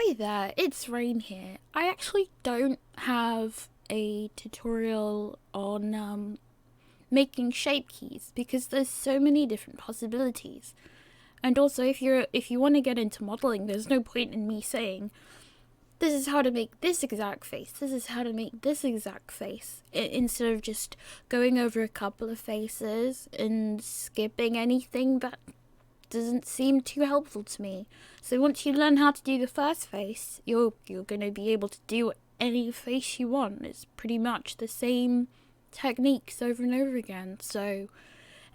Hi there, it's Rain here. I actually don't have a tutorial on making shape keys because there's so many different possibilities. And also if you want to get into modeling, there's no point in me saying this is how to make this exact face, this is how to make this exact face, instead of just going over a couple of faces and skipping anything that doesn't seem too helpful to me. So once you learn how to do the first face, you're gonna be able to do any face you want. It's pretty much the same techniques over and over again. So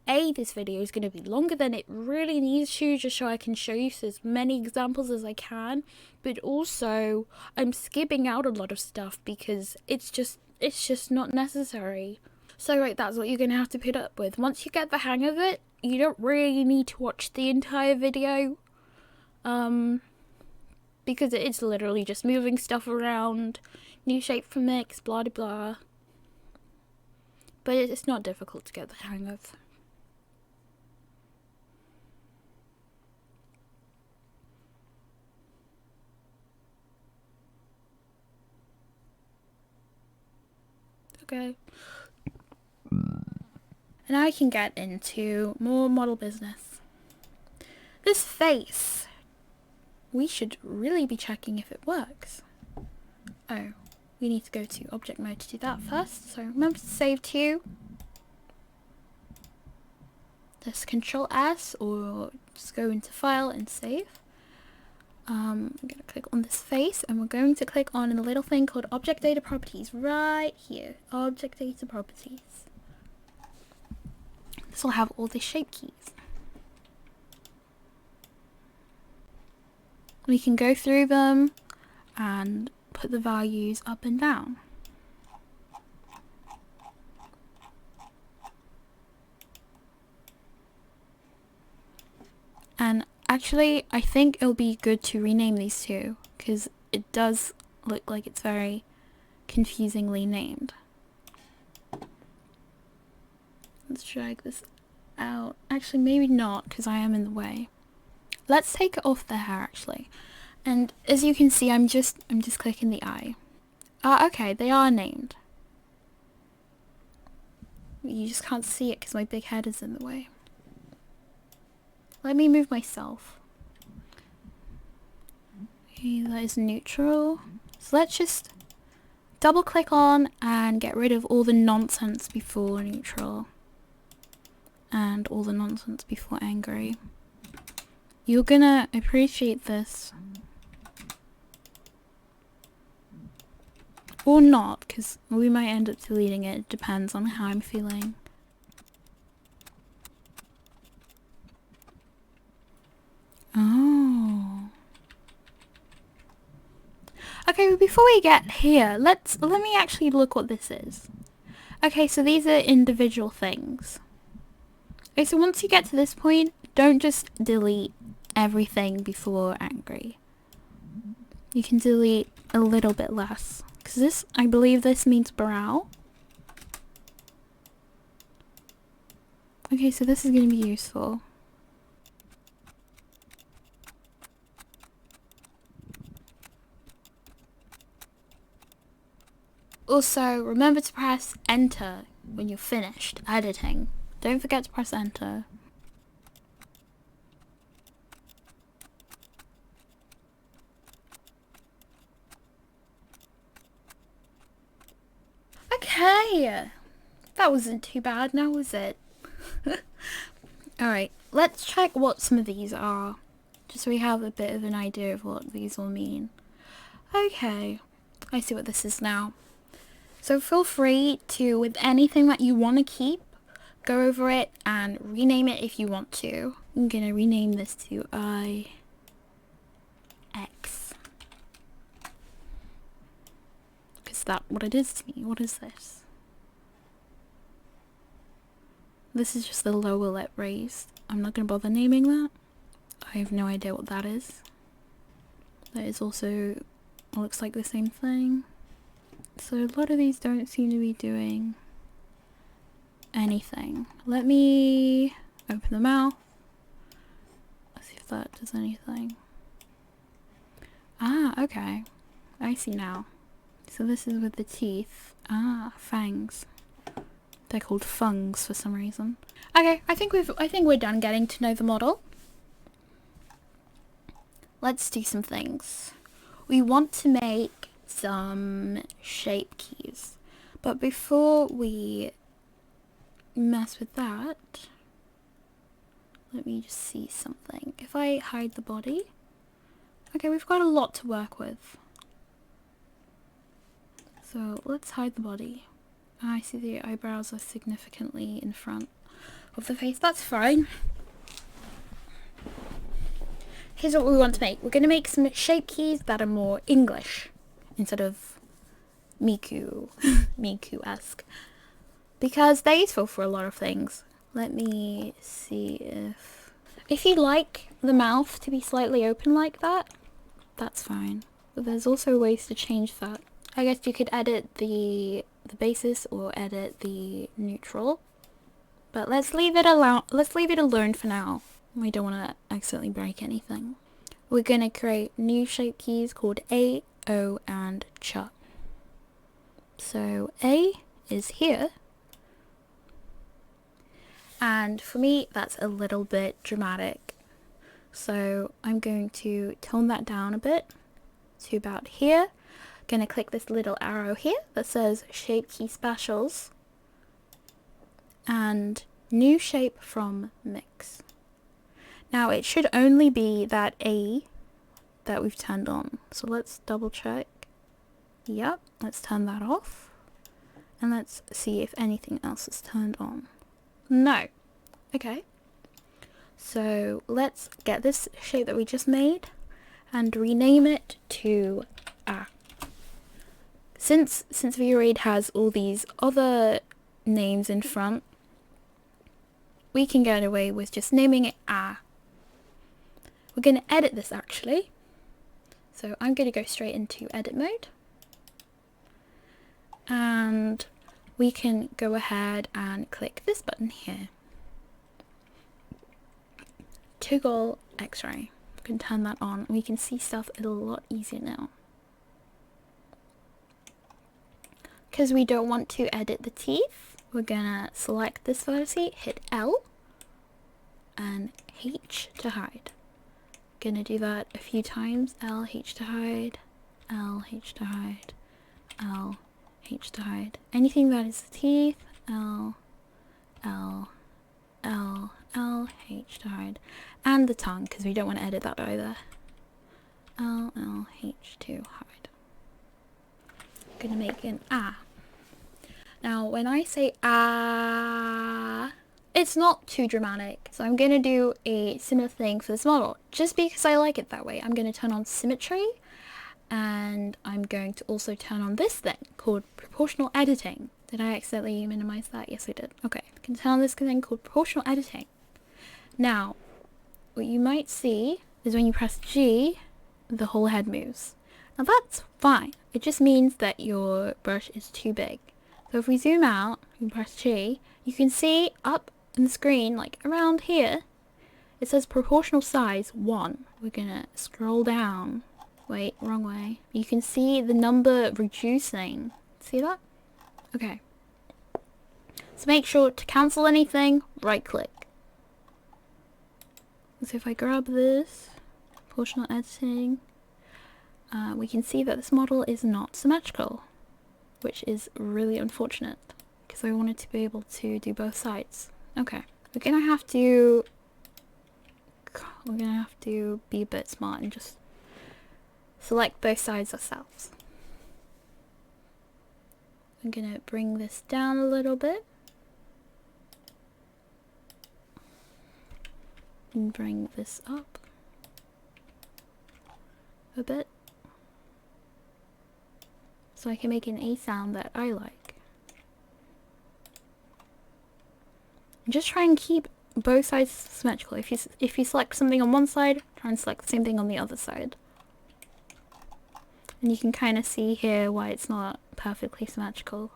this video is gonna be longer than it really needs to, just so I can show you as many examples as I can, but also I'm skipping out a lot of stuff because it's just not necessary. So right, that's what you're gonna have to put up with. Once you get the hang of it, you don't really need to watch the entire video, because it's literally just moving stuff around, new shape for mix, blah blah blah. But it's not difficult to get the hang of. Okay. Now I can get into more model business. This face, we should really be checking if it works. Oh, we need to go to object mode to do that first. So remember to save to. Just Control S or just go into file and save. I'm going to click on this face and we're going to click on a little thing called object data properties right here. Object data properties. This will have all the shape keys. We can go through them and put the values up and down. And actually, I think it'll be good to rename these two because it does look like it's very confusingly named. Let's drag this out. Actually, maybe not because I am in the way. Let's take it off there actually. And as you can see, I'm just clicking the eye. Okay, they are named. You just can't see it because my big head is in the way. Let me move myself. Okay, that is neutral. So let's just double click on and get rid of all the nonsense before neutral. And all the nonsense before angry. You're gonna appreciate this. Or not, because we might end up deleting it. It depends on how I'm feeling. Oh. Okay, but before we get here, let me actually look what this is. Okay, so these are individual things. Okay, so once you get to this point, don't just delete everything before angry. You can delete a little bit less. Because this, I believe this means brow. Okay, so this is going to be useful. Also, remember to press enter when you're finished editing. Don't forget to press enter. Okay, that wasn't too bad now, was it? Alright, let's check what some of these are, just so we have a bit of an idea of what these all mean. Okay, I see what this is now. So feel free to, with anything that you want to keep, go over it and rename it if you want to. I'm going to rename this to IX. Is that what it is to me? What is this? This is just the lower lip raised. I'm not going to bother naming that. I have no idea what that is. That is also, looks like the same thing. So a lot of these don't seem to be doing anything. Let me open the mouth. Let's see if that does anything. Ah, Ah, okay. I see now. So this is with the teeth. Ah, fangs. They're called fungs for some reason. Okay, I think we're done getting to know the model. Let's do some things. We want to make some shape keys. But before we mess with that, let me just see something. If I hide the body, okay, we've got a lot to work with. So let's hide the body. I see the eyebrows are significantly in front of the face. That's fine. Here's what we want to make. We're going to make some shape keys that are more English instead of Miku-esque. Because they're useful for a lot of things. Let me see if you like the mouth to be slightly open like that, that's fine. But there's also ways to change that. I guess you could edit the basis or edit the neutral. But let's leave it alone for now. We don't want to accidentally break anything. We're going to create new shape keys called A, O, and Ch. So A is here. And for me, that's a little bit dramatic. So I'm going to tone that down a bit to about here. Going to click this little arrow here that says Shape Key Specials. And New Shape from Mix. Now it should only be that A that we've turned on. So let's double check. Yep, let's turn that off. And let's see if anything else is turned on. No. Okay. So let's get this shape that we just made and rename it to A. Since Vroid has all these other names in front, we can get away with just naming it A. We're going to edit this actually. So I'm going to go straight into edit mode. And we can go ahead and click this button here. Toggle X-ray. We can turn that on. We can see stuff a lot easier now. Because we don't want to edit the teeth, we're gonna select this vertex, hit L, and H to hide. Gonna do that a few times. L, H to hide, L, H to hide, L, H to hide. Anything that is the teeth, L, L, L, L, H to hide. And the tongue, because we don't want to edit that either. L, L, H to hide. Gonna make an A. Now, when I say A, it's not too dramatic. So I'm gonna do a similar thing for this model, just because I like it that way. I'm gonna turn on symmetry, and I'm going to also turn on this thing called proportional editing. Did I accidentally minimize that? Yes, I did. Okay, I can turn on this thing called proportional editing. Now, what you might see is when you press G, the whole head moves. Now that's fine. It just means that your brush is too big. So if we zoom out and press G, you can see up in the screen, like around here, it says proportional size 1. We're gonna scroll down. Wait, wrong way. You can see the number reducing. See that? Okay. So make sure to cancel anything, right click. So if I grab this, proportional editing, we can see that this model is not symmetrical, which is really unfortunate because I wanted to be able to do both sides. Okay, we're gonna have to be a bit smart and just select both sides ourselves. I'm gonna bring this down a little bit and bring this up a bit so I can make an A sound that I like. And just try and keep both sides symmetrical. If you select something on one side, try and select the same thing on the other side. And you can kind of see here why it's not perfectly symmetrical.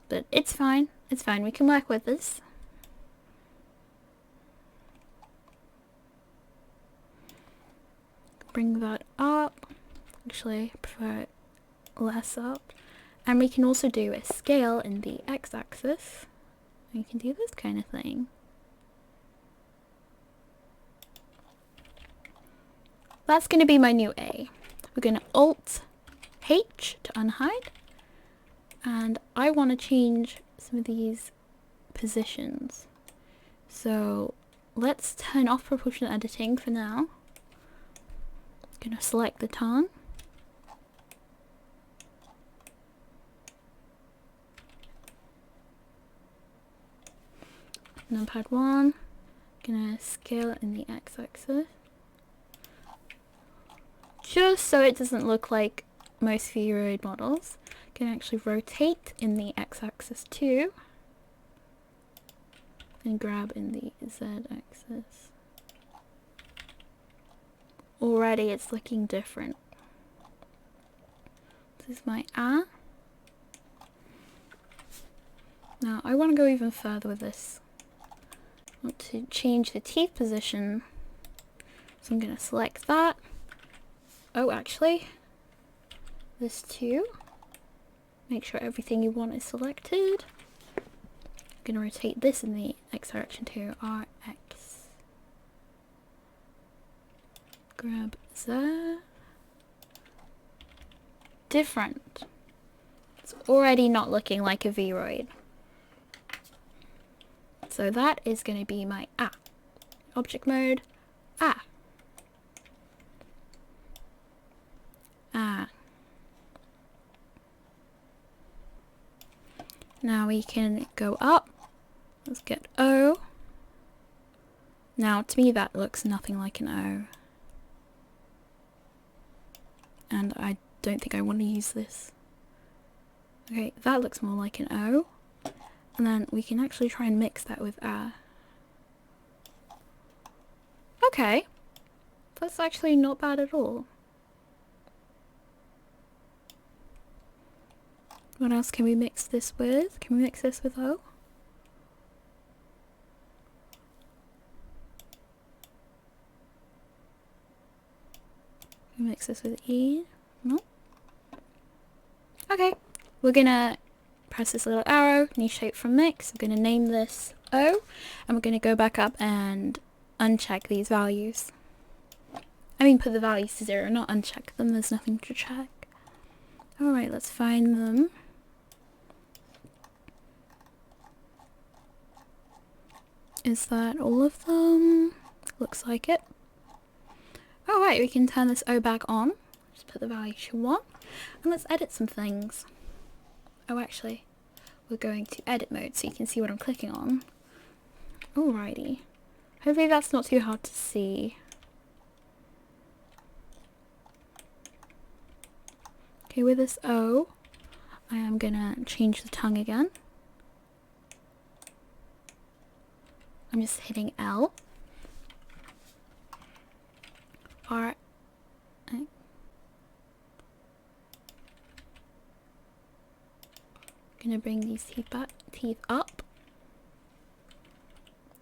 But it's fine. It's fine. We can work with this. bring that up. Actually, I prefer it less up. And we can also do a scale in the x-axis. You can do this kind of thing. That's going to be my new A. We're going to Alt-H to unhide. And I want to change some of these positions. So let's turn off proportional editing for now. I'm going to select the tongue. Numpad 1. Gonna scale it in the x-axis. Just so it doesn't look like most Vroid models. Can actually rotate in the x-axis too. And grab in the z-axis. Already it's looking different. This is my A. Now I want to go even further with this. I want to change the teeth position. So I'm going to select that. Oh, actually, this too. Make sure everything you want is selected. I'm going to rotate this in the x direction to Rx. Grab Z. Different. It's already not looking like a Vroid. So that is going to be my A. Object mode, A. A. Now we can go up. Let's get O. Now to me that looks nothing like an O. And I don't think I want to use this. Okay, that looks more like an O. And then we can actually try and mix that with A. Okay, that's actually not bad at all. What else can we mix this with? Can we mix this with O? Can we mix this with E? No? Okay, we're gonna press this little arrow, new shape from mix. I'm going to name this O, and we're going to go back up and uncheck these values. I mean put the values to 0, not uncheck them, there's nothing to check. Alright, let's find them. Is that all of them? Looks like it. Alright, we can turn this O back on. Just put the value to 1. And let's edit some things. Oh, actually, we're going to edit mode so you can see what I'm clicking on. Alrighty. Hopefully that's not too hard to see. Okay, with this O, I am gonna change the tongue again. I'm just hitting L. R. Gonna bring these teeth up.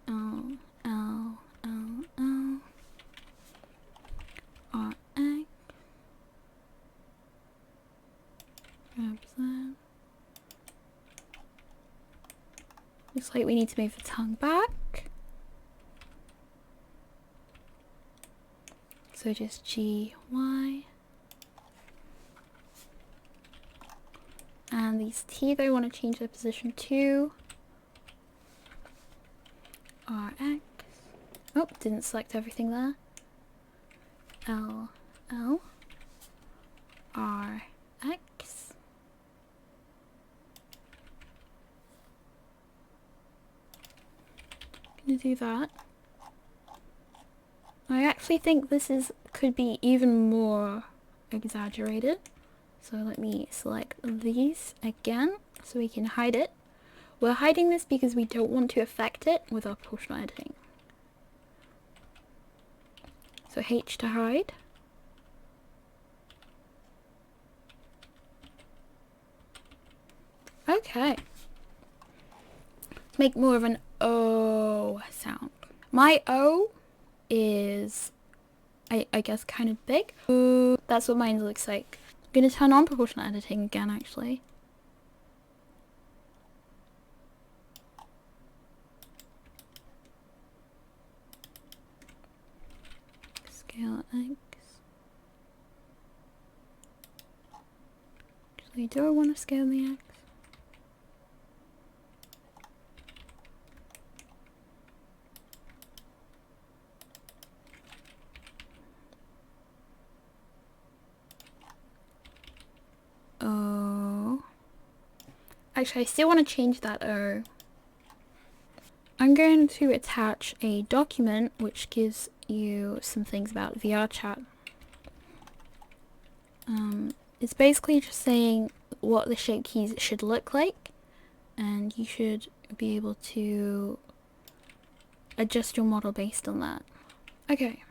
L, L, L, L. R, X. Grab that. Looks like we need to move the tongue back. So just G, Y. And these teeth, I want to change their position to RX. Oh, didn't select everything there. L, L, R, X. Gonna do that. I actually think this could be even more exaggerated. So let me select these again so we can hide it. We're hiding this because we don't want to affect it with our proportional editing. So H to hide. Okay. Make more of an O sound. My O is I guess kind of big. Ooh, that's what mine looks like. I'm gonna turn on proportional editing again actually. Scale X. Actually, do I want to scale the X? Oh. Actually, I still want to change that O. I'm going to attach a document which gives you some things about VRChat. It's basically just saying what the shape keys should look like, and you should be able to adjust your model based on that. Okay,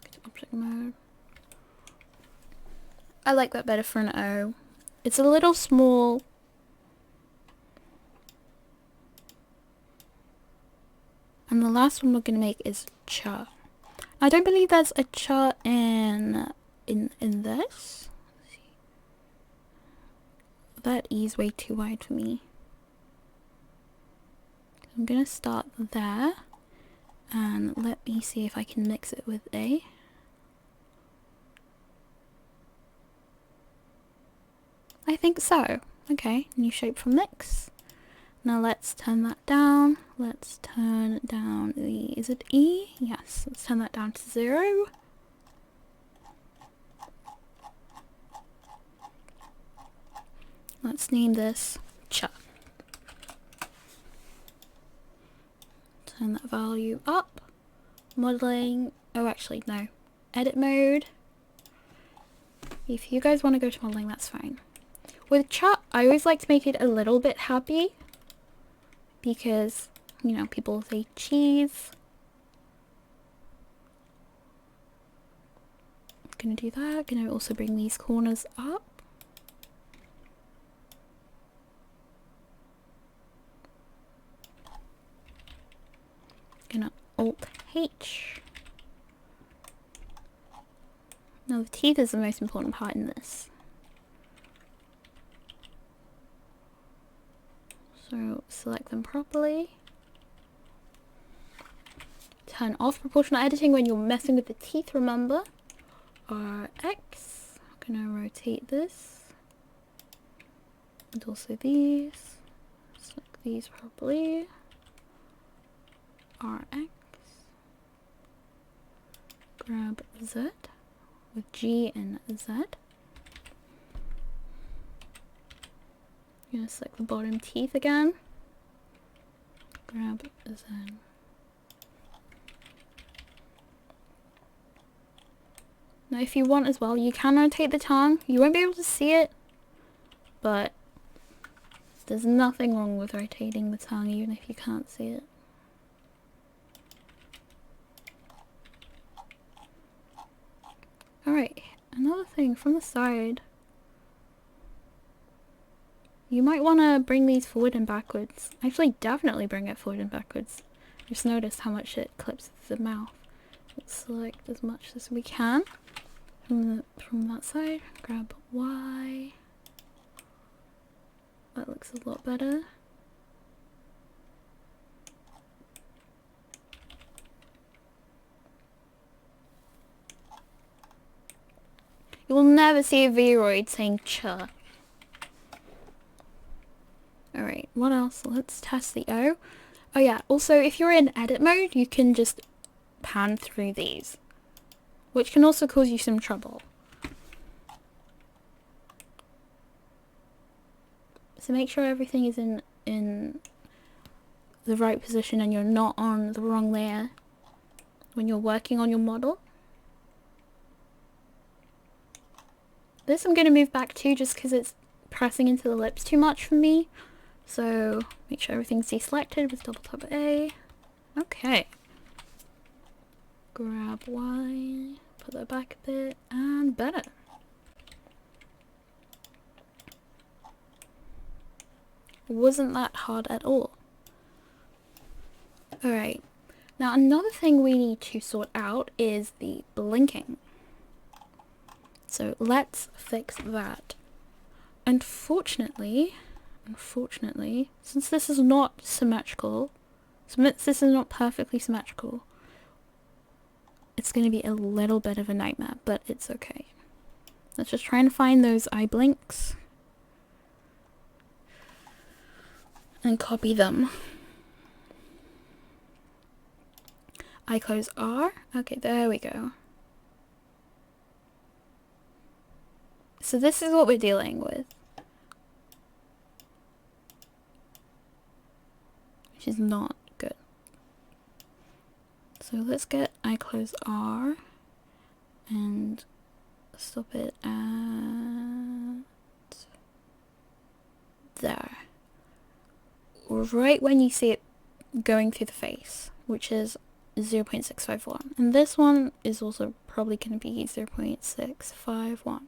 go to object mode. I like that better for an O. It's a little small. And the last one we're going to make is cha. I don't believe there's a cha in this. That E is way too wide for me. I'm going to start there. And let me see if I can mix it with A. I think so. Okay, new shape for mix. Now let's turn that down. Let's turn down the, is it E? Yes, let's turn that down to 0. Let's name this cha. Turn that value up. Modeling, oh actually no. Edit mode. If you guys want to go to modeling, that's fine. With cha, I always like to make it a little bit happy. Because, you know, people say cheese. Gonna do that. Gonna also bring these corners up. Gonna Alt H. Now the teeth is the most important part in this. So select them properly. Turn off proportional editing when you're messing with the teeth, remember. RX. I'm gonna rotate this. And also these. Select these properly. RX. Grab Z with G and Z. I'm gonna select the bottom teeth again. Grab Z. Now if you want as well, you can rotate the tongue. You won't be able to see it, but there's nothing wrong with rotating the tongue even if you can't see it. Alright, another thing from the side. You might want to bring these forward and backwards. Actually, definitely bring it forward and backwards. Just notice how much it clips the mouth. Let's select as much as we can from that side. Grab Y. That looks a lot better. You will never see a Vroid saying cha. Alright, what else? Let's test the O. Oh yeah, also if you're in edit mode, you can just pan through these, which can also cause you some trouble. So make sure everything is in the right position and you're not on the wrong layer when you're working on your model. This I'm going to move back to just because it's pressing into the lips too much for me. So make sure everything's deselected with double tap A. Okay. Grab Y, put that back a bit, and better. Wasn't that hard at all. Alright, Now another thing we need to sort out is the blinking. So let's fix that. Unfortunately, since this is not symmetrical, since this is not perfectly symmetrical, it's going to be a little bit of a nightmare, but it's okay. Let's just try and find those eye blinks and copy them. I close R. Okay, there we go. So this is what we're dealing with, which is not good. So let's get I close R and stop it at there. Right when you see it going through the face, which is 0.651. And this one is also probably going to be 0.651.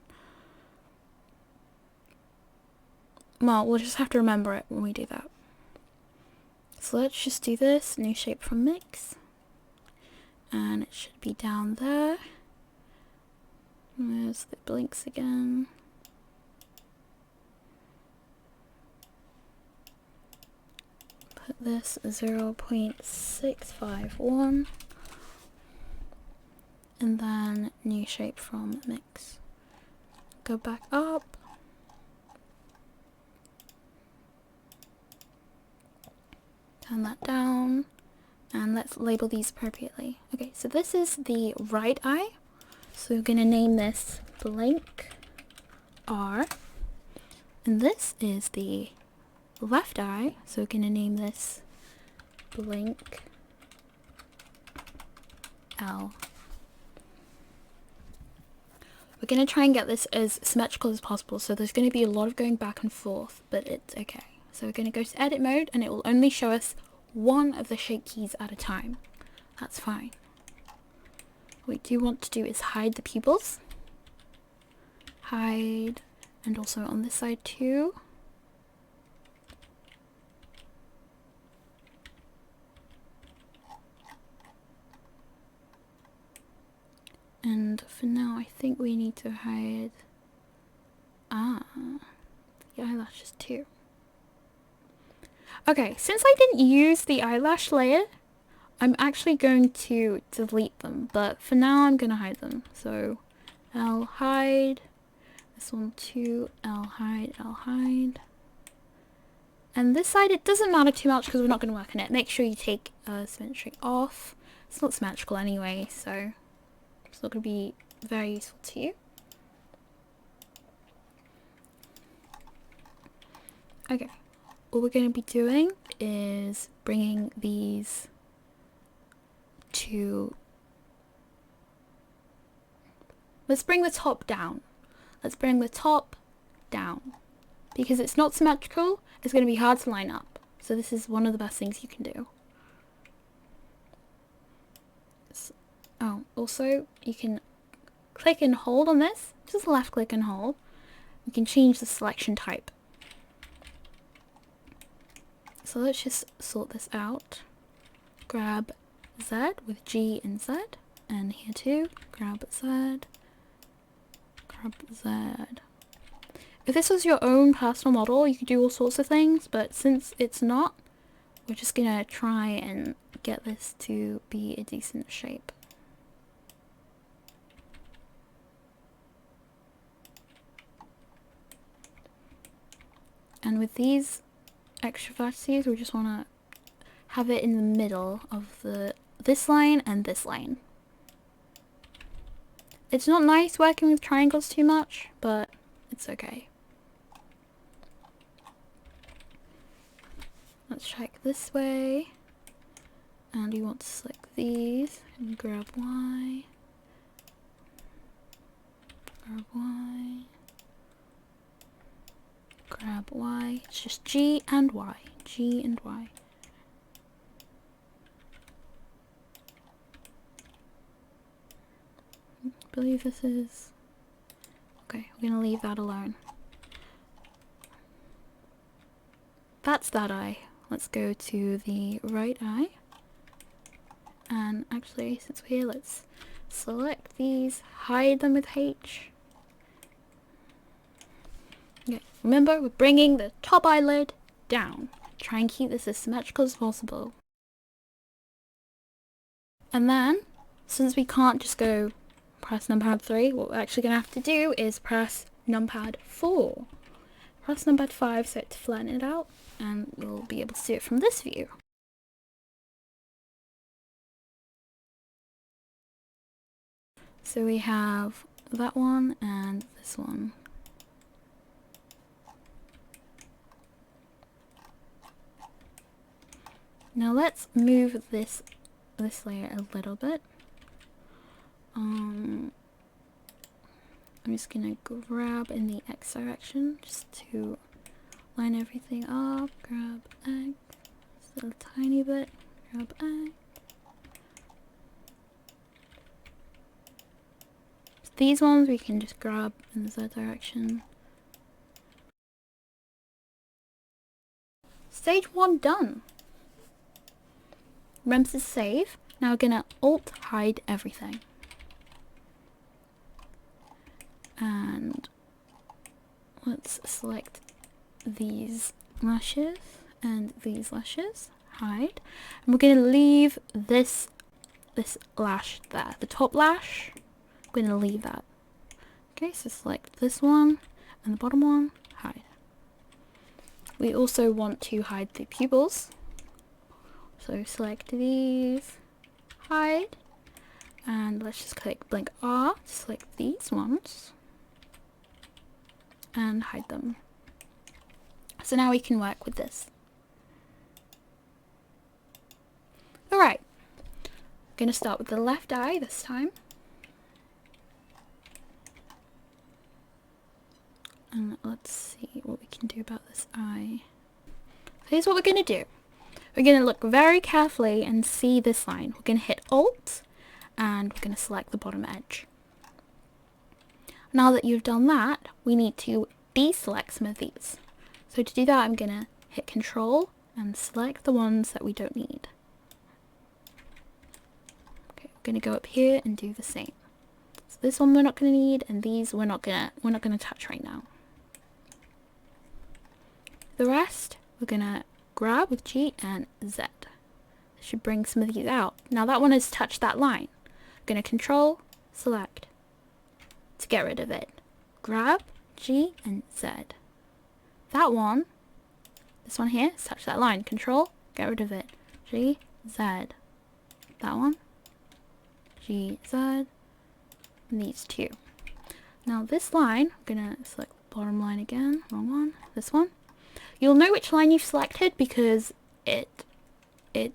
Well, we'll just have to remember it when we do that. So let's just do this, new shape from mix. And it should be down there. There's the blinks again. Put this 0.651. And then new shape from mix. Go back up. Turn that down, and let's label these appropriately. Okay, so this is the right eye, so we're going to name this blank R, and this is the left eye, so we're going to name this blank L. We're going to try and get this as symmetrical as possible, so there's going to be a lot of going back and forth, but it's okay. So we're going to go to edit mode, and it will only show us one of the shape keys at a time. That's fine. What we do want to do is hide the pupils. Hide, and also on this side too. And for now, I think we need to hide the eyelashes too. Okay, since I didn't use the eyelash layer, I'm actually going to delete them, but for now I'm going to hide them. So I'll hide this one too, I'll hide. And this side, it doesn't matter too much because we're not going to work on it. Make sure you take symmetry off. It's not symmetrical anyway, so it's not going to be very useful to you. Okay. What we're going to be doing is bringing these to... Let's bring the top down. Let's bring the top down. Because it's not symmetrical, it's going to be hard to line up. So this is one of the best things you can do. Oh, also, you can click and hold on this. Just left click and hold. You can change the selection type. So let's just sort this out. Grab Z with G and Z, and here too, grab Z, grab Z. If this was your own personal model, you could do all sorts of things, but since it's not, we're just gonna try and get this to be a decent shape. And with these extra vertices, we just want to have it in the middle of this line and this line. It's not nice working with triangles too much, but it's okay. Let's check this way, and we want to select these and grab Y, grab Y, grab Y. It's just G and Y, G and Y. I believe this is... Okay, we're gonna leave that alone. That's that eye. Let's go to the right eye. And actually, since we're here, let's select these, hide them with H. Okay, remember, we're bringing the top eyelid down. Try and keep this as symmetrical as possible. And then, since we can't just go press numpad 3, what we're actually going to have to do is press numpad 4. Press numpad 5 so to flatten it out, and we'll be able to see it from this view. So we have that one and this one. Now let's move this layer a little bit. I'm just gonna grab in the X direction just to line everything up. Grab X, just a tiny bit. Grab X. So these ones we can just grab in the Z direction. Stage 1 done. Remember to save. Now we're gonna Alt hide everything. And let's select these lashes and these lashes, hide. And we're gonna leave this lash there. The top lash, we're gonna leave that. Okay, so select this one and the bottom one, hide. We also want to hide the pupils. So select these, hide, and let's just click blink R to select these ones and hide them. So now we can work with this. Alright, I'm going to start with the left eye this time. And let's see what we can do about this eye. So here's what we're going to do. We're going to look very carefully and see this line. We're going to hit Alt and we're going to select the bottom edge. Now that you've done that, we need to deselect some of these. So to do that, I'm going to hit Control and select the ones that we don't need. Okay, we're going to go up here and do the same. So this one we're not going to need, and these we're not going to touch right now. The rest we're going to grab with G and Z. This should bring some of these out. Now that one has touched that line. I'm going to Control, select to get rid of it. Grab G and Z. That one, this one here, has touched that line. Control, get rid of it. G, Z. That one, G, Z. And these two. Now this line, I'm going to select the bottom line again. Wrong one. This one. You'll know which line you've selected because it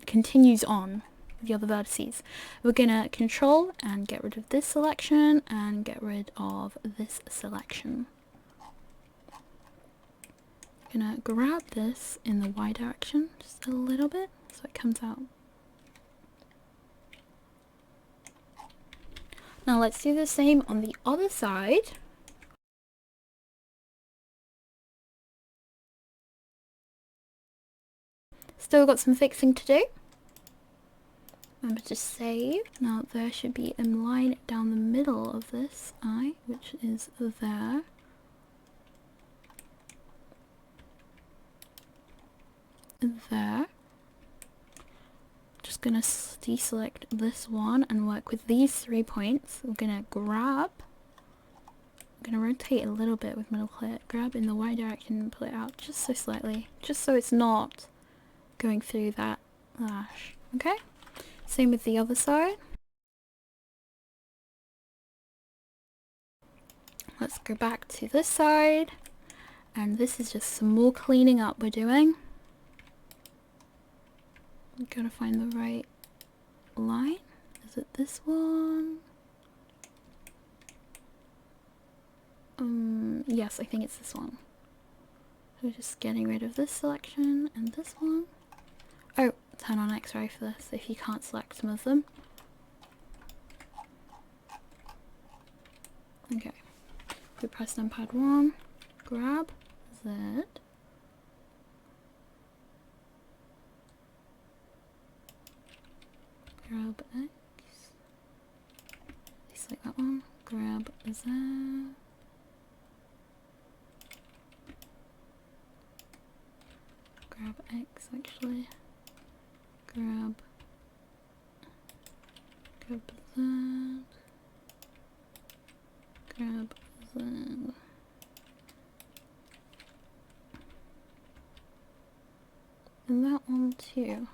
continues on with the other vertices. We're going to Control and get rid of this selection and get rid of this selection. I'm going to grab this in the Y direction just a little bit so it comes out. Now let's do the same on the other side. Still got some fixing to do. Remember to save. Now there should be a line down the middle of this eye, which is there. There. Just gonna deselect this one and work with these 3 points. We're gonna grab. I'm gonna rotate a little bit with middle click. Grab in the Y direction and pull it out just so slightly, just so it's not going through that lash. Okay, same with the other side. Let's go back to this side, and this is just some more cleaning up we're doing. I'm gonna find the right line. Is it this one? Yes, I think it's this one. So just getting rid of this selection and this one. Oh, turn on X-ray for this if you can't select some of them. Okay, we press numpad 1, grab Z, grab grab X, select that one, grab Z, grab X actually, grab Z, grab Z, and that one too.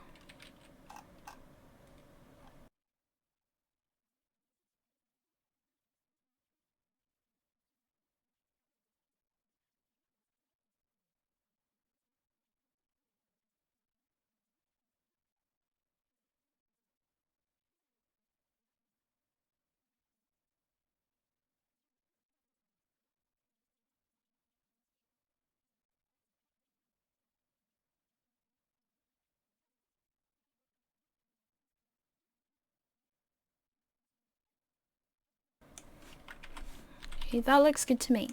Okay, that looks good to me.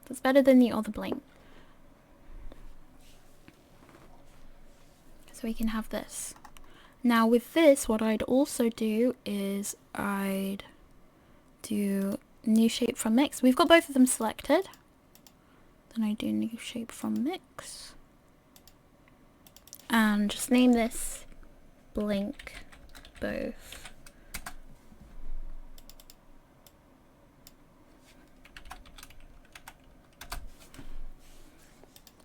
That's better than the other blink. So we can have this. Now with this, what I'd also do is I'd do new shape from mix. We've got both of them selected. Then I do new shape from mix. And just name this blink both.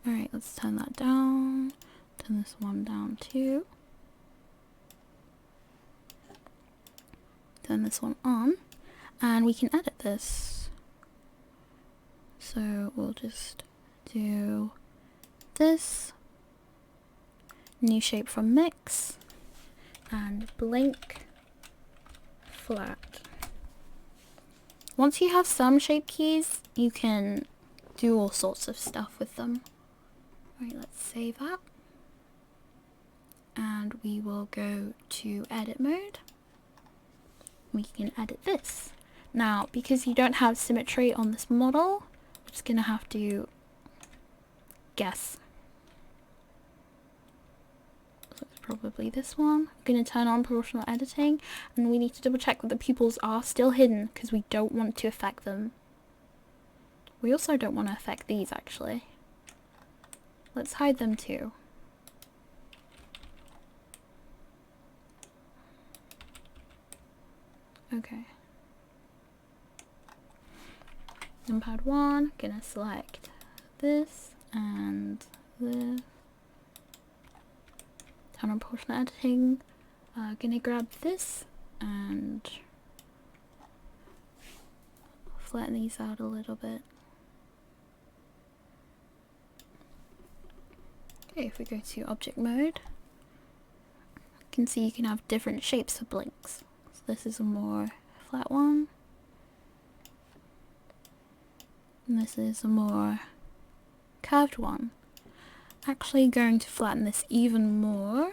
Alright, let's turn that down. Turn this one down too. Turn this one on. And we can edit this. So we'll just do this. New shape from mix. And blink flat. Once you have some shape keys, you can do all sorts of stuff with them. Right, let's save that. And we will go to edit mode. We can edit this. Now, because you don't have symmetry on this model, we're just gonna have to guess. So it's probably this one. I'm gonna turn on proportional editing, and we need to double check that the pupils are still hidden because we don't want to affect them. We also don't want to affect these actually. Let's hide them too. Okay. Numpad 1, gonna select this and this. Turn on proportional editing. Gonna grab this and flatten these out a little bit. Okay, if we go to object mode, you can see you can have different shapes of blinks. So this is a more flat one. And this is a more curved one. Actually going to flatten this even more.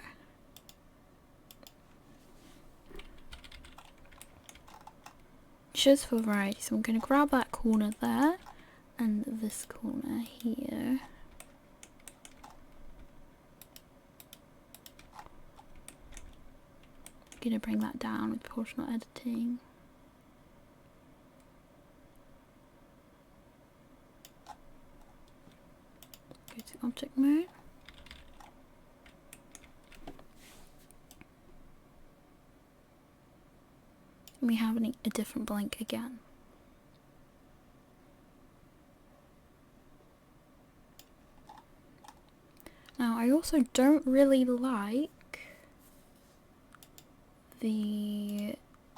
Just for variety, so I'm going to grab that corner there and this corner here. I'm going to bring that down with proportional editing. Go to object mode. And we have a different blink again. Now I also don't really like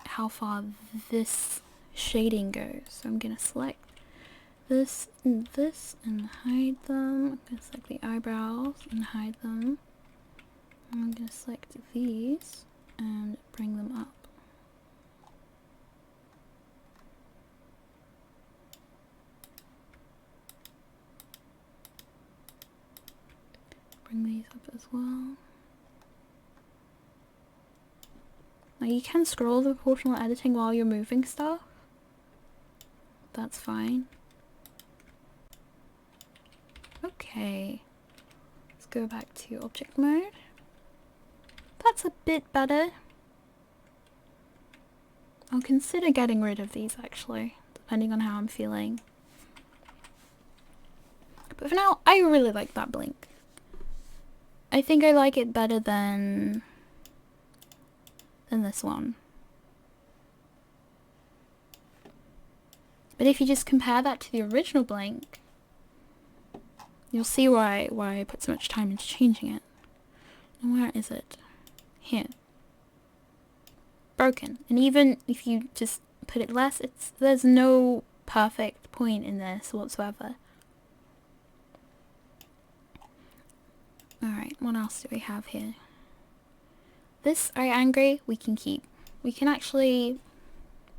how far this shading goes. So I'm gonna select this and hide them. I'm gonna select the eyebrows and hide them. I'm gonna select these and bring them up. Bring these up as well. Now you can scroll the proportional editing while you're moving stuff. That's fine. Okay. Let's go back to object mode. That's a bit better. I'll consider getting rid of these actually, depending on how I'm feeling. But for now, I really like that blink. I think I like it better than this one. But if you just compare that to the original blink, you'll see why I put so much time into changing it. And where is it? Here. Broken. And even if you just put it less, there's no perfect point in this whatsoever. Alright, what else do we have here? This Are You Angry? We can keep. We can actually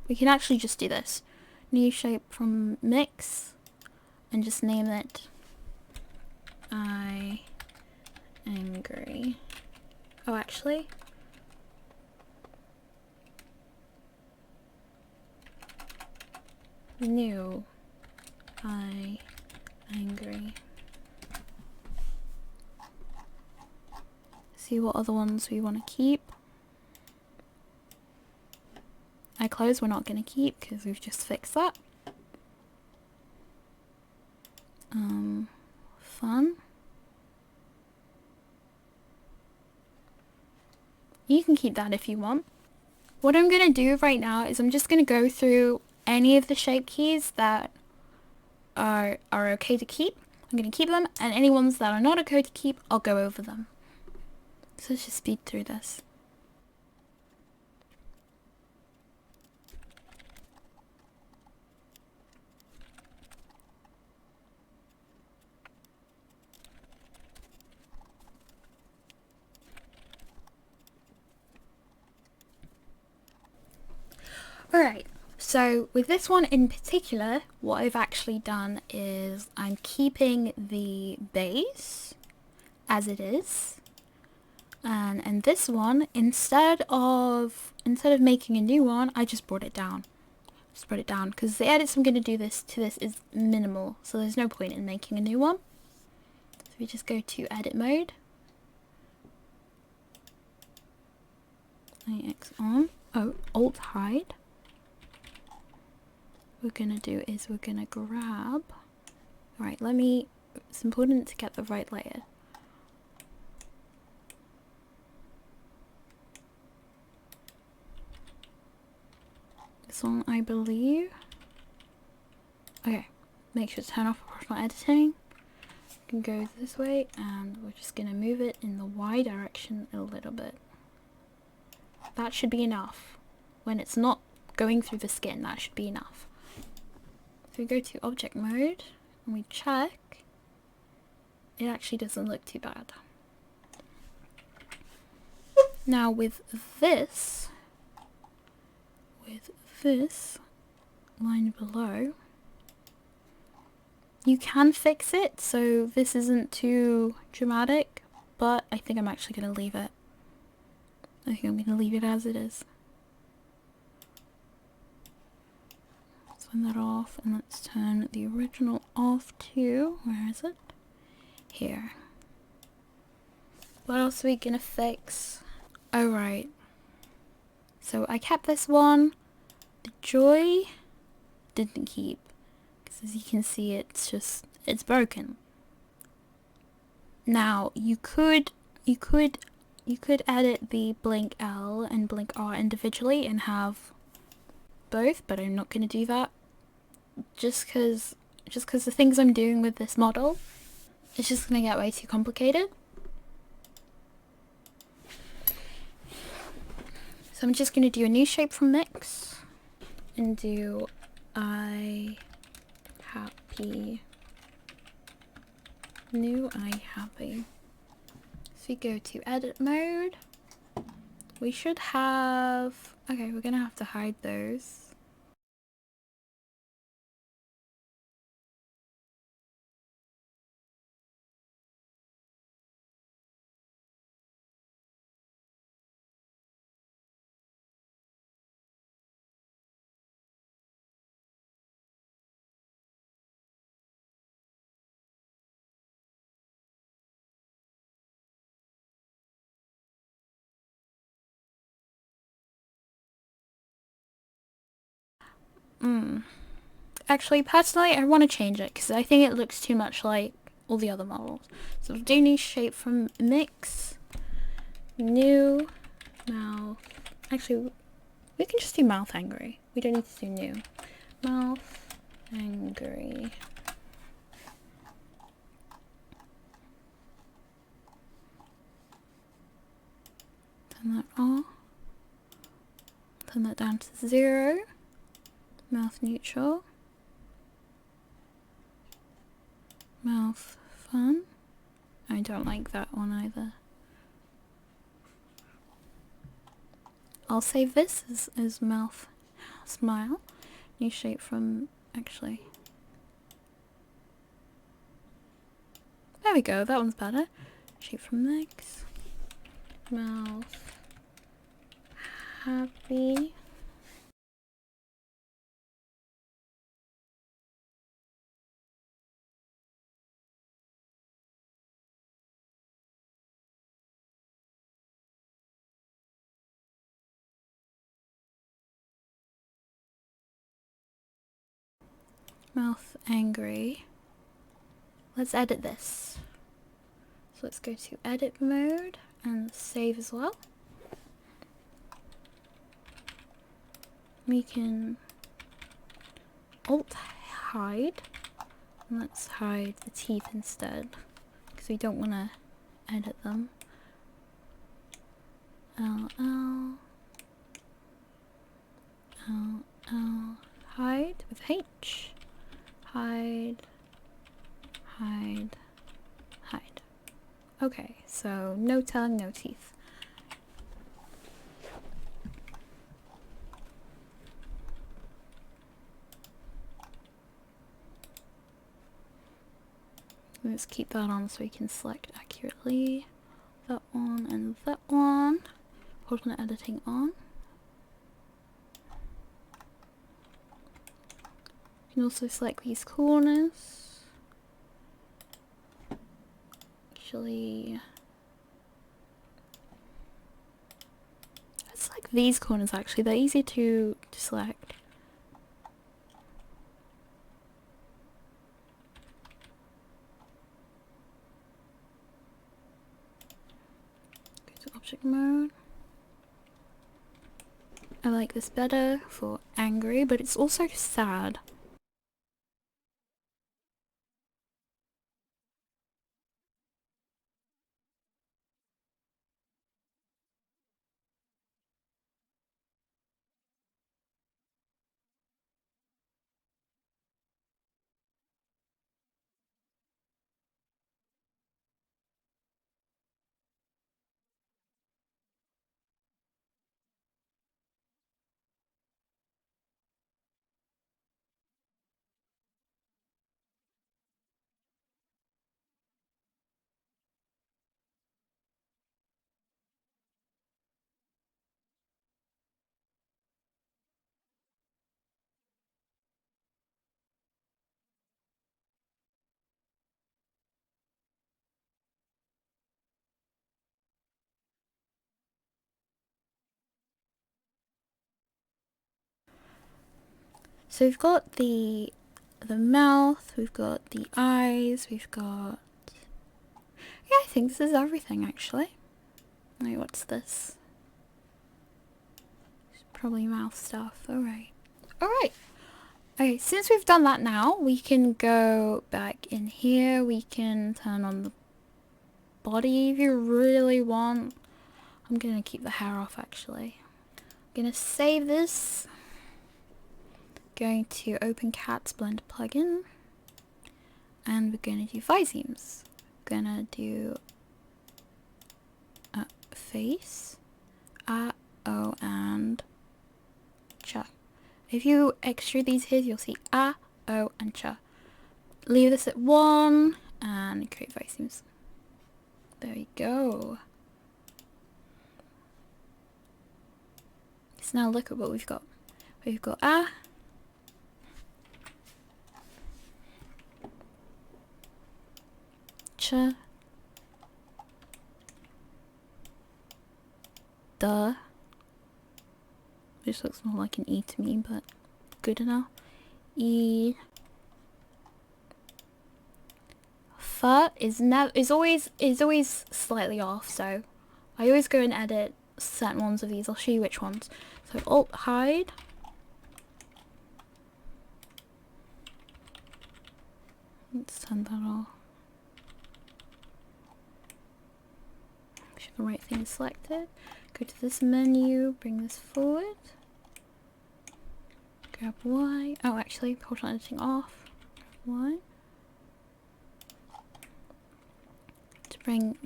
just do this. New shape from mix and just name it I Angry. Oh, actually, new I Angry. See what other ones we want to keep. I close we're not going to keep because we've just fixed that. Fun. You can keep that if you want. What I'm going to do right now is I'm just going to go through any of the shape keys that are okay to keep. I'm going to keep them, and any ones that are not okay to keep, I'll go over them. So let's just speed through this. Alright, so with this one in particular, what I've actually done is I'm keeping the base as it is. And this one, instead of making a new one, I just brought it down. Just brought it down because the edits I'm going to do to this is minimal, so there's no point in making a new one. So we just go to edit mode. IX on. Oh, alt hide. What we're going to do is we're going to grab... Alright, it's important to get the right layer. This one, I believe. Okay, make sure to turn off proportional editing. You can go this way, and we're just going to move it in the Y direction a little bit. That should be enough. When it's not going through the skin, that should be enough. So we go to object mode, and we check. It actually doesn't look too bad. Now with this line below, you can fix it so this isn't too dramatic, but I think I'm actually going to leave it. I think I'm going to leave it as it is. Let's turn that off, and let's turn the original off too. Where is it? Here. What else are we going to fix? Oh right. So I kept this one. The joy didn't keep, because as you can see it's broken. Now you could edit the blink L and blink R individually and have both, but I'm not going to do that just because the things I'm doing with this model, it's just going to get way too complicated. So I'm just going to do a new shape from mix and do I happy, new I happy. So we go to edit mode. We should have, okay, we're going to have to hide those. Actually, personally, I want to change it because I think it looks too much like all the other models. So we'll do new shape from mix, new, mouth. Actually, we can just do mouth angry. We don't need to do new. Mouth angry. Turn that off. Turn that down to 0. Mouth neutral. Mouth fun. I don't like that one either. I'll save this as mouth smile. New shape from, actually. There we go, that one's better. Shape from mix. Mouth happy. Mouth angry. Let's edit this. So let's go to edit mode and save as well. We can alt hide. And let's hide the teeth instead because we don't want to edit them. Hide with H. Hide. Okay, so no tongue, no teeth. Let's keep that on so we can select accurately. That one and that one. Hold on, editing on. You can also select these corners. Actually, let's select these corners actually, they're easy to select. Go to object mode. I like this better for angry, but it's also sad. So we've got the mouth, we've got the eyes, we've got... Yeah, I think this is everything actually. Wait, what's this? It's probably mouth stuff. Alright. Alright. Okay, since we've done that now, we can go back in here. We can turn on the body if you really want. I'm gonna keep the hair off actually. I'm gonna save this. Going to open Cat's Blender plugin. And we're gonna do Visemes. Gonna do face, O, and cha. If you extrude these here, you'll see O, and cha. Leave this at 1 and create Visemes. There we go. So now look at what we've got. We've got cha, which looks more like an E to me, but good enough. E. F is always slightly off, so I always go and edit certain ones of these. I'll show you which ones. So Alt hide. Let's turn that off. Make sure the right thing is selected. Go to this menu, bring this forward. Grab Y. Oh, actually, portrait editing off. Y. To bring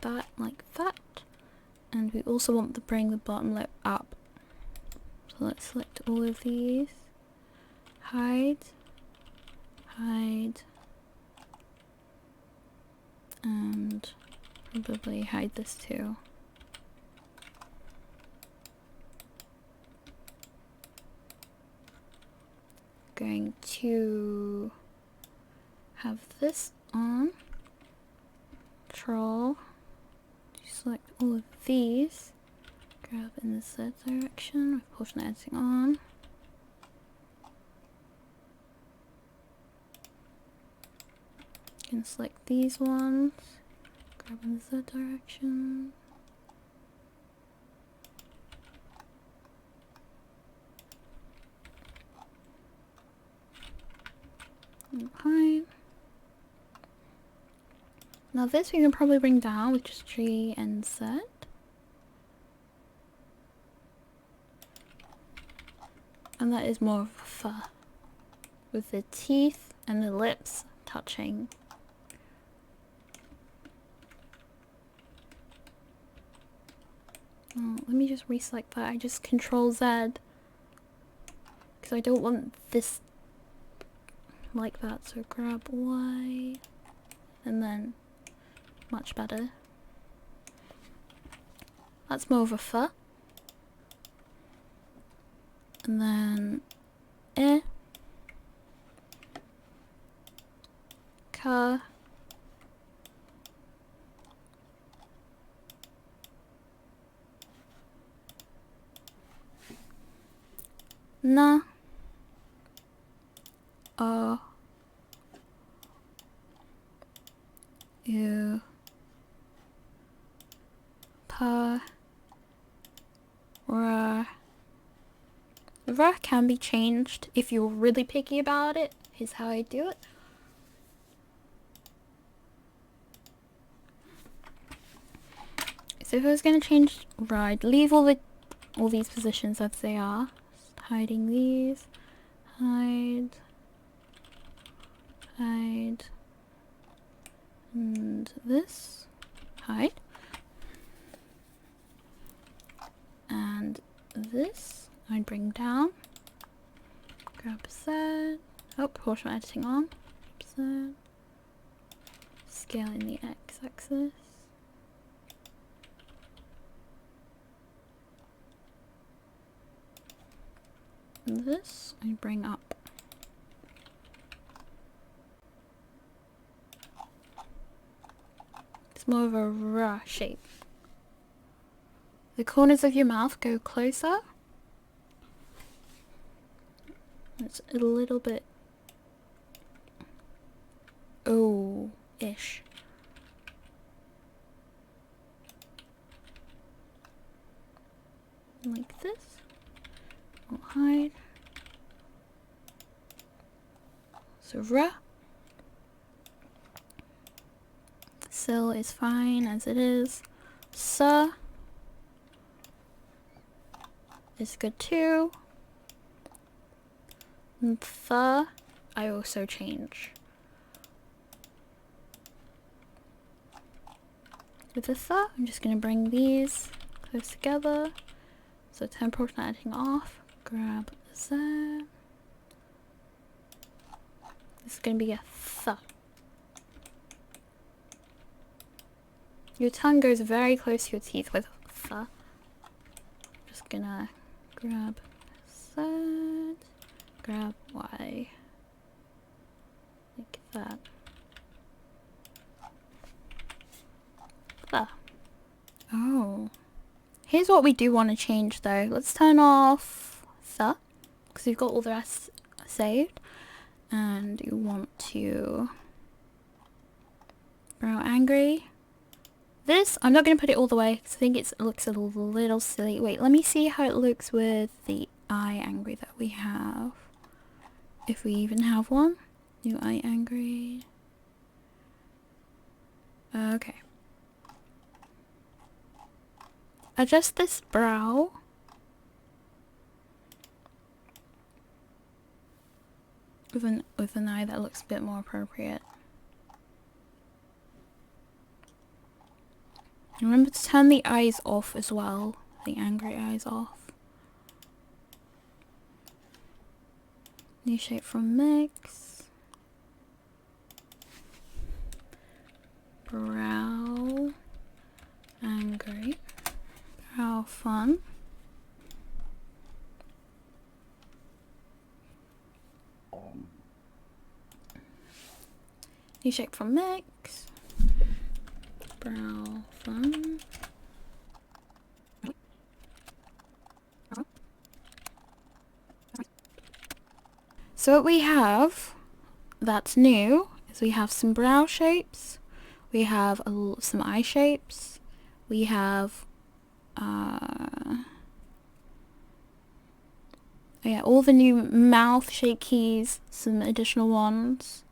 that like that. And we also want to bring the bottom lip up. So let's select all of these. Hide. Hide. And probably hide this too. Going to have this on. Control. Select all of these. Grab in the Z direction with portion editing on. You can select these ones. Grab in the Z direction. Hide. Now this we can probably bring down with just G and Z. And that is more of a fur. With the teeth and the lips touching. Oh, let me just reselect that. I just Control Z. Because I don't want this like that. So grab Y. And then much better. That's more of a fur. And then Ka. Na. U. Pa. Ra. Ra can be changed if you're really picky about it. Here's how I do it. So if I was going to change Ra, I'd leave all these positions as they are. Just hiding these. Hide. Hide. And this. Hide. And this I'd bring down. Grab Z. Oh, portrait editing on. Z. Scale in the x-axis. And this I bring up. It's more of a raw shape. The corners of your mouth go closer. It's a little bit ish. Like this. I'll hide. So ra. Sill is fine as it is. Sa is good too. And th I also change. With the th, I'm just going to bring these close together. So turn portrait editing off. Grab Z. This is going to be a th. Your tongue goes very close to your teeth with th. Just gonna grab Z. Grab Y. Like that. Th. Oh. Here's what we do want to change though. Let's turn off th. because you've got all the rest saved. And you want to brow angry. This, I'm not going to put it all the way because I think it looks a little silly. Wait, let me see how it looks with the eye angry that we have. If we even have one. New eye angry. Okay. Adjust this brow. With an eye that looks a bit more appropriate. Remember to turn the eyes off as well. The angry eyes off. New shape from mix. Brow angry. Brow fun. New shape from mix. Brow fun. So what we have that's new is we have some brow shapes, we have some eye shapes, we have yeah, all the new mouth shape keys, some additional ones,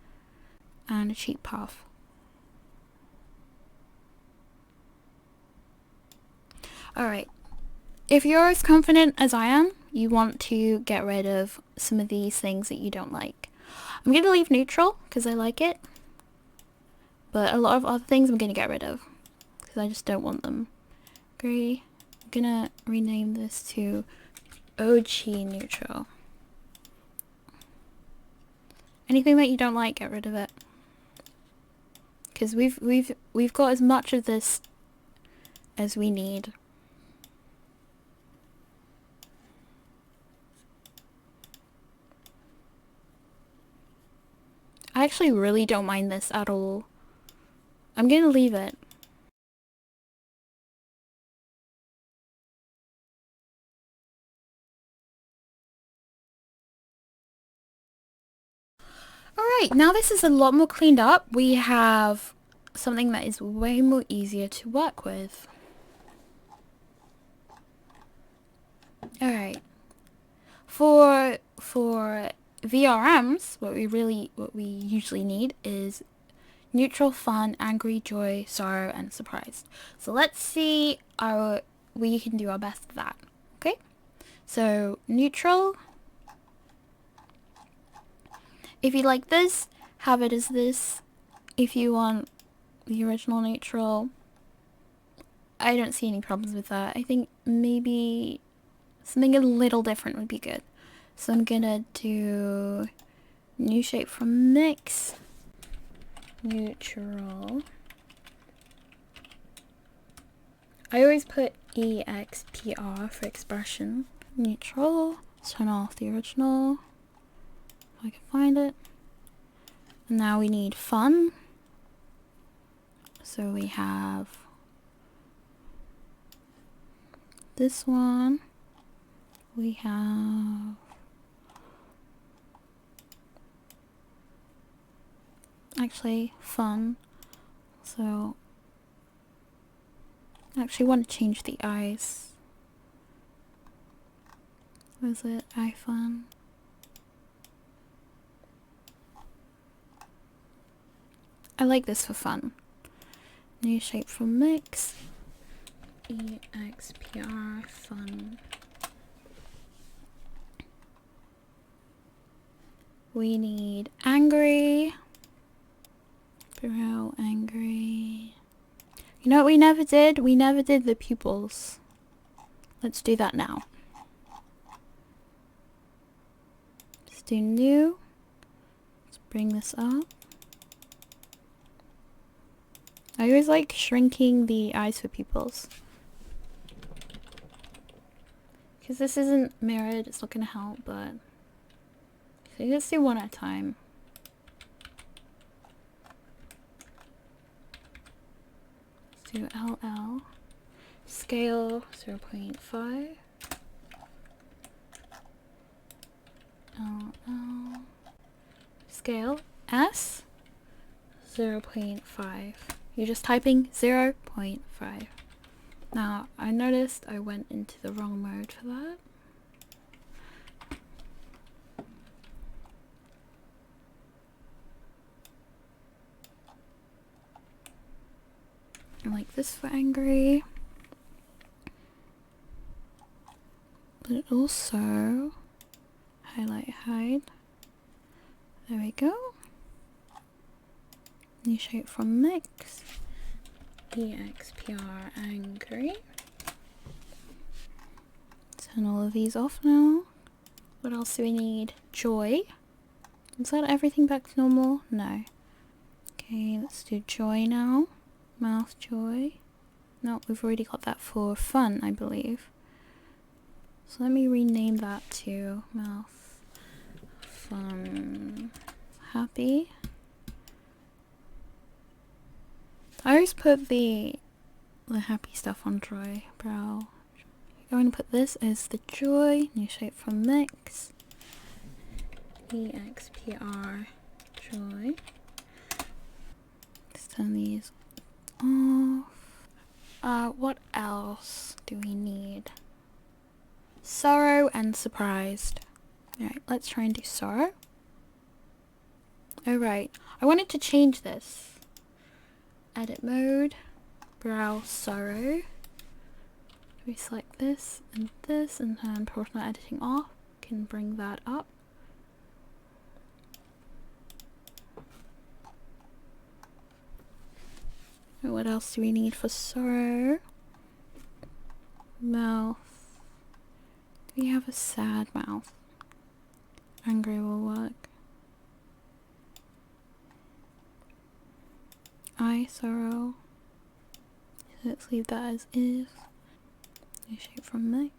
and a cheek puff. Alright, if you're as confident as I am, you want to get rid of some of these things that you don't like. I'm going to leave neutral because I like it, but a lot of other things I'm going to get rid of because I just don't want them. Agree. I'm going to rename this to OG neutral. Anything that you don't like, get rid of it. Because we've got as much of this as we need. I actually really don't mind this at all. I'm gonna leave it. Alright, now this is a lot more cleaned up. We have something that is way more easier to work with. Alright. For VRMs, what we usually need is neutral, fun, angry, joy, sorrow, and surprised. So let's see we can do our best at that. Okay? So neutral. If you like this, have it as this. If you want the original neutral, I don't see any problems with that. I think maybe something a little different would be good. So I'm gonna do new shape from mix, neutral. I always put EXPR for expression. Neutral, turn off the original, if I can find it. And now we need fun. So we have this one. We have actually fun. So I actually want to change the eyes. Was it eye fun? I like this for fun. New shape from mix. EXPR fun. We need angry. Brow angry. You know what we never did? We never did the pupils. Let's do that now. Let's do new. Let's bring this up. I always like shrinking the eyes for pupils. Because this isn't mirrored, it's not going to help, but... So let's do one at a time. Let's do LL. Scale 0.5. Scale S 0.5. You're just typing 0.5. Now, I noticed I went into the wrong mode for that. I like this for angry. But also highlight hide. There we go. New shape from mix. EXPR angry. Turn all of these off now. What else do we need? Joy. Is that everything back to normal? No. Okay, let's do joy now. Mouth joy. No, we've already got that for fun, I believe. So let me rename that to mouth fun happy. I always put the happy stuff on joy brow. I'm going to put this as the joy, new shape from mix. EXPR joy. Let's turn these off. What else do we need? Sorrow and surprised. Alright, let's try and do sorrow. Alright, I wanted to change this. Edit mode, brow sorrow. We select this and turn proportional editing off. Can bring that up. What else do we need for sorrow? Mouth. Do we have a sad mouth? Angry will work. Eye sorrow. Let's leave that as is. New shape from mix.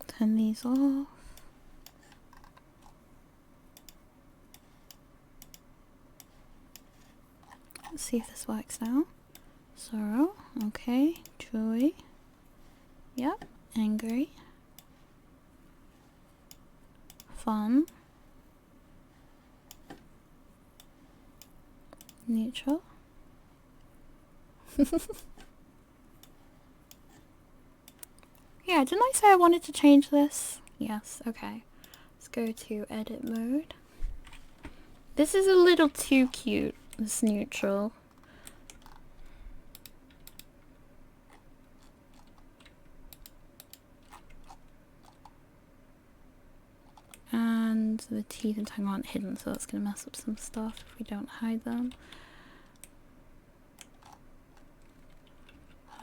Turn these off. Let's see if this works now. Sorrow, okay. Joy. Yep. Angry. Fun. Neutral. Yeah, didn't I say I wanted to change this? Yes, okay. Let's go to edit mode. This is a little too cute, this neutral. And the teeth and tongue aren't hidden, so that's going to mess up some stuff if we don't hide them.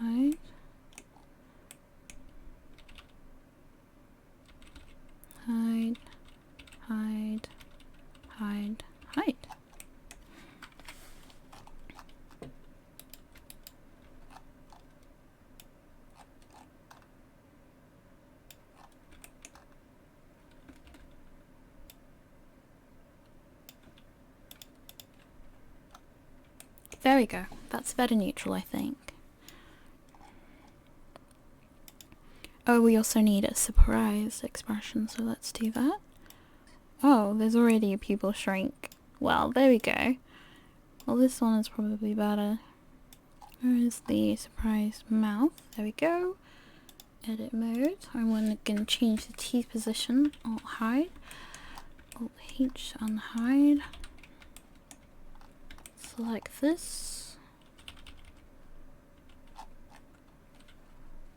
Hide. Hide. Hide. Hide. Hide. There we go. That's better neutral, I think. Oh, we also need a surprise expression, so let's do that. Oh, there's already a pupil shrink. Well, there we go. Well, this one is probably better. Where is the surprise mouth? There we go. Edit mode. I'm going to change the teeth position. Alt hide. Alt H unhide. Select this.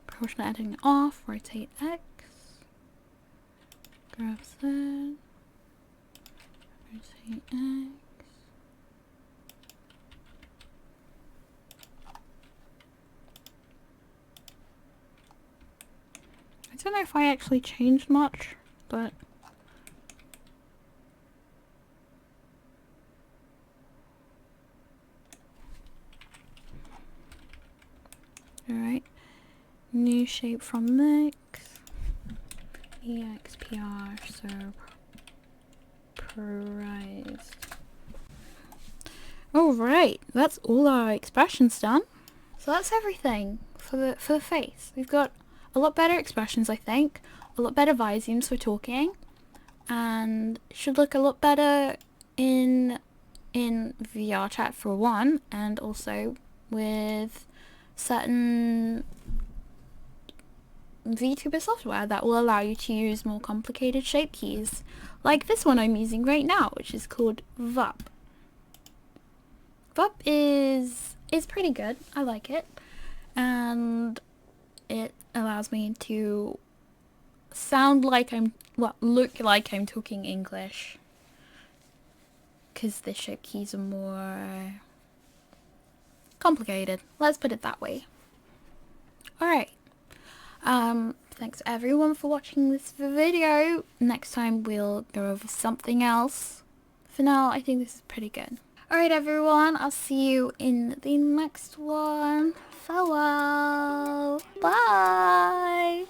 Proportional editing off. Rotate X. Grab that. Rotate X. I don't know if I actually changed much, but alright. New shape from mix. EXPR surprised. Alright, that's all our expressions done. So that's everything for for the face. We've got a lot better expressions, I think, a lot better Visemes for talking, and it should look a lot better in VRChat for one, and also with certain VTuber software that will allow you to use more complicated shape keys, like this one I'm using right now, which is called VUP. VUP is pretty good. I like it, and it allows me to sound like look like I'm talking English, because the shape keys are more complicated. Let's put it that way. Alright. Thanks everyone for watching this video. Next time we'll go over something else. For now, I think this is pretty good. Alright everyone, I'll see you in the next one. Farewell. Bye.